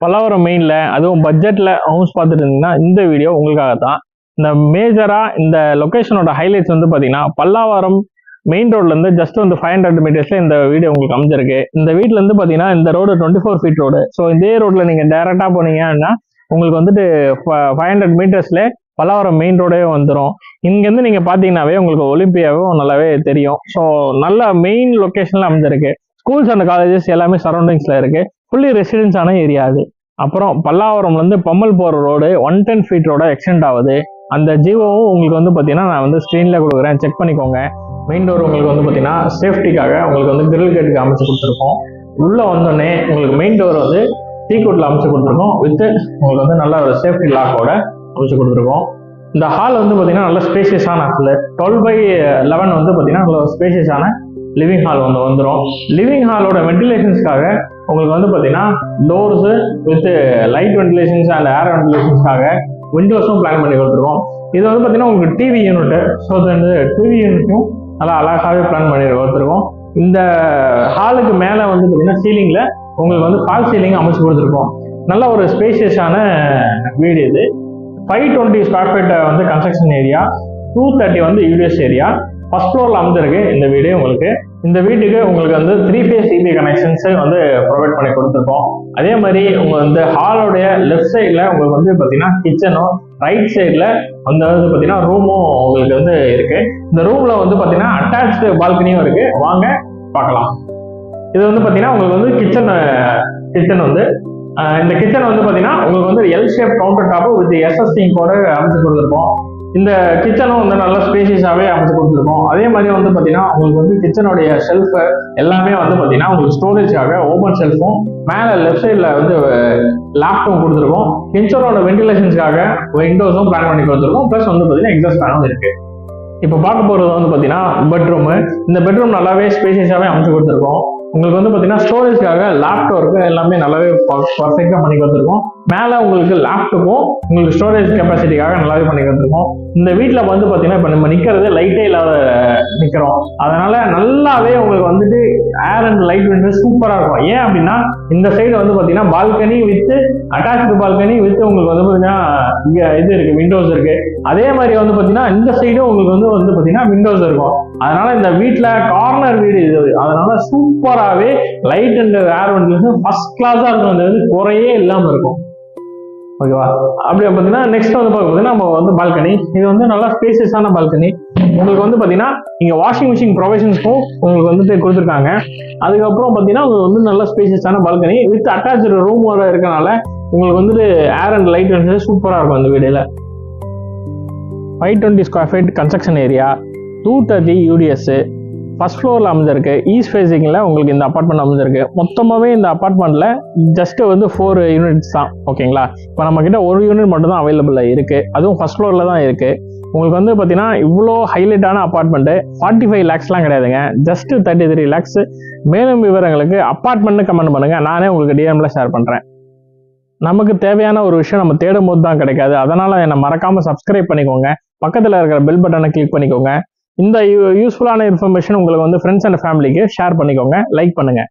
பல்லாவரம் மெயின்ல அதுவும் பட்ஜெட்ல ஹவுஸ் பார்த்துட்டு இருந்தீங்கன்னா இந்த வீடியோ உங்களுக்காக தான். இந்த மேஜரா இந்த லொகேஷனோட ஹைலைட்ஸ் வந்து பாத்தீங்கன்னா பல்லாவரம் மெயின் ரோட்ல இருந்து ஜஸ்ட் வந்து 500 மீட்டர்ஸ்ல இந்த வீடியோ உங்களுக்கு அமைஞ்சிருக்கு. இந்த வீட்ல இருந்து பாத்தீங்கன்னா இந்த ரோடு 24 ஃபீட் ரோடு. ஸோ இதே ரோட்ல நீங்க டைரக்டா போனீங்கன்னா உங்களுக்கு வந்துட்டு 500 மீட்டர்ஸ்ல பல்லாவரம் மெயின் ரோடே வந்துடும். இங்கேருந்து நீங்க பாத்தீங்கன்னாவே உங்களுக்கு ஒலிம்பியாவும் நல்லாவே தெரியும். ஸோ நல்ல மெயின் லொகேஷன்ல அமைஞ்சிருக்கு. ஸ்கூல்ஸ் அண்ட் காலேஜஸ் எல்லாமே சரௌண்டிங்ஸ்ல இருக்கு. ஃபுல்லி ரெசிடென்ஸான ஏரியா அது. அப்புறம் பல்லாவரம்ல இருந்து பம்மல் போற ரோடு 110 ஃபீட் ரோட எக்ஸ்டெண்ட் ஆகுது. அந்த ஜியோவும் உங்களுக்கு வந்து பாத்தீங்கன்னா நான் வந்து ஸ்க்ரீன்ல கொடுக்குறேன், செக் பண்ணிக்கோங்க. மெயின் டோர் உங்களுக்கு வந்து பாத்தீங்கன்னா சேஃப்டிக்காக உங்களுக்கு வந்து கிரில் கேட்டுக்கு அமைச்சு கொடுத்துருக்கோம். உள்ள வந்தோடனே உங்களுக்கு மெயின் டோர் வந்து டீகோட்ல அமைச்சு கொடுத்துருக்கோம். வித் உங்களுக்கு வந்து நல்ல ஒரு சேஃப்டி லாக்கோட அமைச்சு கொடுத்துருக்கோம். இந்த ஹால் வந்து பாத்தீங்கன்னா நல்ல ஸ்பேசியஸான ஹால். 12/11 வந்து பாத்தீங்கன்னா நல்ல ஸ்பேசியஸான லிவிங் ஹால் வந்து வந்துடும். லிவிங் ஹாலோட வென்டிலேஷன்ஸ்க்காக உங்களுக்கு வந்து பாத்தீங்கன்னா doors with light ventilations and air வென்டிலேஷன்ஸ்க்காக விண்டோஸும் பிளான் பண்ணி கொடுத்துருக்கோம். இது வந்து பாத்தீங்கன்னா உங்களுக்கு டிவி யூனிட். ஸோ இந்த டிவி யூனிட்டும் நல்லா அழகாகவே பிளான் பண்ணி கொடுத்துருக்கோம். இந்த ஹாலுக்கு மேல வந்து பாத்தீங்கன்னா சீலிங்ல உங்களுக்கு வந்து ஃபால் சீலிங் அமைச்சு கொடுத்துருக்கோம். நல்ல ஒரு ஸ்பேசியஸான வீடு இது. 520 ஸ்கொயர் ஃபீட் வந்து கன்ஸ்ட்ரக்ஷன் ஏரியா, 230 வந்து யூடிஎஸ் ஏரியா. ஃபர்ஸ்ட் ஃப்ளோர்ல அமைஞ்சிருக்கு இந்த வீடு உங்களுக்கு. இந்த வீட்டுக்கு உங்களுக்கு வந்து 3 ஃபேஸ் இபி கனெக்ஷன்ஸ் வந்து ப்ரொவைட் பண்ணி கொடுத்துருக்கோம். அதே மாதிரி உங்க வந்து ஹாலோடைய லெஃப்ட் சைட்ல உங்களுக்கு வந்து பாத்தீங்கன்னா கிச்சனும், ரைட் சைட்ல வந்து பாத்தீங்கன்னா ரூமும் உங்களுக்கு வந்து இருக்கு. இந்த ரூம்ல வந்து பாத்தீங்கன்னா அட்டாச்சு பால்கனியும் இருக்கு. வாங்க பார்க்கலாம். இது வந்து பாத்தீங்கன்னா உங்களுக்கு வந்து கிச்சன் வந்து இந்த கிச்சன் வந்து பாத்தீங்கன்னா உங்களுக்கு வந்து L shape counter top with SS சிங்கோட அமைச்சு கொடுத்துருக்கோம். இந்த கிச்சனும் வந்து நல்ல ஸ்பேசியஸாவே அமைச்சு கொடுத்துருக்கோம். அதே மாதிரி வந்து பாத்தீங்கன்னா உங்களுக்கு வந்து கிச்சனுடைய ஷெல்ஃப் எல்லாமே வந்து பாத்தீங்கன்னா உங்களுக்கு ஸ்டோரேஜ்க்காக ஓபன் ஷெல்ஃபும், மேல லெஃப்ட் சைட்ல வந்து லேப்டாப் கொடுத்துருக்கோம். கிச்சனோட வென்டிலேஷன்ஸ்க்காக விண்டோஸும் பிளான் பண்ணி கொடுத்துருக்கோம். பிளஸ் வந்து பாத்தீங்கன்னா எக்ஸாஸ்ட் ஃபேனும் இருக்கு. இப்போ பார்க்க போறது வந்து பாத்தீங்கன்னா பெட்ரூம். இந்த பெட்ரூம் நல்லாவே ஸ்பேசியஸாவே அமைச்சு கொடுத்துருக்கோம். உங்களுக்கு வந்து பாத்தீங்கன்னா ஸ்டோரேஜ்க்காக லேப்டாப் எல்லாமே நல்லாவே பர்ஃபெக்டா பண்ணி கொடுத்துருக்கோம். மேல உங்களுக்கு லேப்டாப்பும் உங்களுக்கு ஸ்டோரேஜ் கெப்பாசிட்டிக்காக நல்லாவே பண்ணி கொடுத்துருக்கோம். இந்த வீட்டுல வந்து பாத்தீங்கன்னா இப்ப நம்ம நிக்கிறது லைட்டே இல்லாத நிக்கிறோம். அதனால நல்லாவே உங்களுக்கு வந்துட்டு ஏர் அண்ட் லைட் விண்டோ சூப்பரா இருக்கும். ஏன் அப்படின்னா இந்த சைடு வந்து பாத்தீங்கன்னா balcony with attach balcony with உங்களுக்கு வந்து பாத்தீங்கன்னா இங்க இது இருக்கு, விண்டோஸ் இருக்கு. அதே மாதிரி வந்து பாத்தீங்கன்னா இந்த சைடும் உங்களுக்கு வந்து பாத்தீங்கன்னா விண்டோஸ் இருக்கும். அதனால இந்த வீட்டுல கார்னர் வீடு இது. அதனால சூப்பராகவே light and air ventilation first கிளாஸா இருக்கும். அந்த வந்து குறையே இல்லாம இருக்கும். ஓகேவா? அப்படி பாத்தீங்கன்னா நெக்ஸ்ட் வந்து பாத்தீங்கன்னா நம்ம வந்து பால்கனி. இது வந்து நல்லா ஸ்பேசியஸான பால்கனி. உங்களுக்கு வந்து பாத்தீங்கன்னா இங்க வாஷிங் மிஷின் ப்ரொவிஷன்ஸ்க்கும் உங்களுக்கு வந்துட்டு கொடுத்துருக்காங்க. அதுக்கப்புறம் பாத்தீங்கன்னா உங்களுக்கு வந்து நல்ல ஸ்பேசியஸான பால்கனி வித் அட்டாச்சு ரூம் வர இருக்கனால உங்களுக்கு வந்துட்டு ஏர் அண்ட் லைட் வென்டிலேஷன் சூப்பரா இருக்கும் இந்த வீடுல. 520 square feet construction area, 230 UDS, first ஃப்ளோர்ல அமைஞ்சிருக்கு. ஈஸ்ட் ஃபேசிங்ல உங்களுக்கு இந்த அபார்ட்மெண்ட் அமைஞ்சிருக்கு. மொத்தமாவே இந்த அபார்ட்மெண்ட்ல ஜஸ்ட் வந்து 4 யூனிட்ஸ் தான். ஓகேங்களா? இப்போ நம்ம கிட்ட ஒரு யூனிட் மட்டும் தான் அவைலபிளா இருக்கு. அதுவும் ஃபர்ஸ்ட் ஃப்ளோர்ல தான் இருக்கு. உங்களுக்கு வந்து பாத்தீங்கன்னா இவ்வளோ ஹைலைட்டான அபார்ட்மெண்ட் 45 லேக்ஸ்லாம் கிடையாதுங்க, ஜஸ்ட் 33 லேக்ஸ். மேலும் விவரங்களுக்கு அபார்ட்மெண்ட் கமெண்ட் பண்ணுங்க, நானே உங்களுக்கு டிஎம்ல ஷேர் பண்றேன். நமக்கு தேவையான ஒரு விஷயம் நம்ம தேடும் போது தான் கிடைக்காது. அதனால என்ன மறக்காம சப்ஸ்கிரைப் பண்ணிக்கோங்க. பக்கத்துல இருக்கிற பெல் பட்டனை கிளிக் பண்ணிக்கோங்க. இந்த யூஸ்ஃபுல்லான இன்ஃபர்மேஷன் உங்களுக்கு வந்து ஃப்ரெண்ட்ஸ் அண்ட் ஃபேமிலிக்கு ஷேர் பண்ணிக்கோங்க, லைக் பண்ணுங்க.